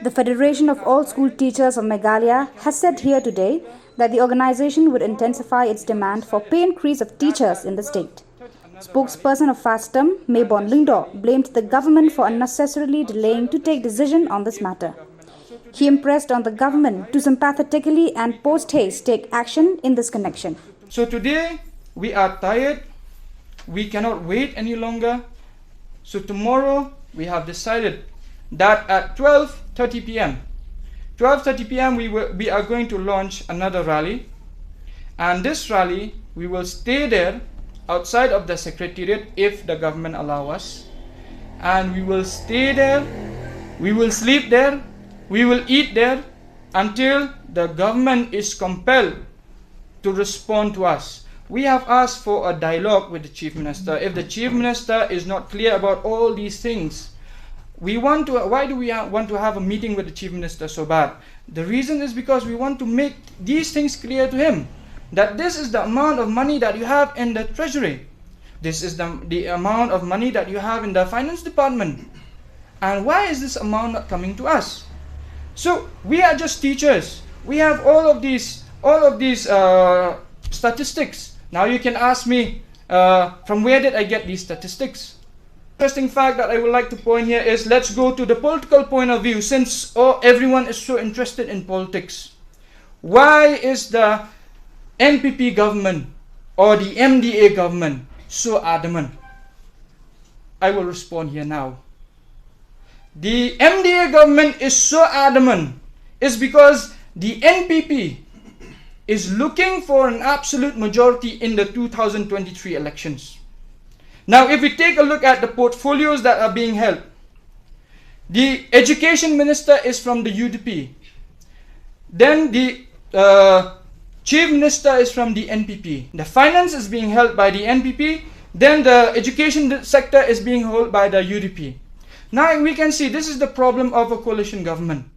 The Federation of All School Teachers of Meghalaya has said here today that the organization would intensify its demand for pay increase of teachers in the state. Spokesperson of Fastom, Lingdo, blamed the government for unnecessarily delaying to take decision on this matter. He impressed on the government to sympathetically and post-haste take action in this connection. So today we are tired, we cannot wait any longer. So tomorrow we have decided that at 12:30 p.m. we are going to launch another rally, and this rally we will stay there outside of the secretariat if the government allow us, and we will stay there, we will sleep there, we will eat there until the government is compelled to respond to us. We have asked for a dialogue with the Chief Minister. If the Chief Minister is not clear about all these things, why do we want to have a meeting with the Chief Minister so bad? The reason is because we want to make these things clear to him, that this is the amount of money that you have in the treasury. This is the amount of money that you have in the finance department. And why is this amount not coming to us? So we are just teachers. We have all of these statistics. Now you can ask me, from where did I get these statistics? Interesting fact that I would like to point here is, let's go to the political point of view, since everyone is so interested in politics. Why is the NPP government or the MDA government so adamant? I will respond here now. The MDA government is so adamant is because the NPP is looking for an absolute majority in the 2023 elections. Now, if we take a look at the portfolios that are being held, the Education Minister is from the UDP. Then the Chief Minister is from the NPP. The finance is being held by the NPP. Then the education sector is being held by the UDP. Now we can see this is the problem of a coalition government.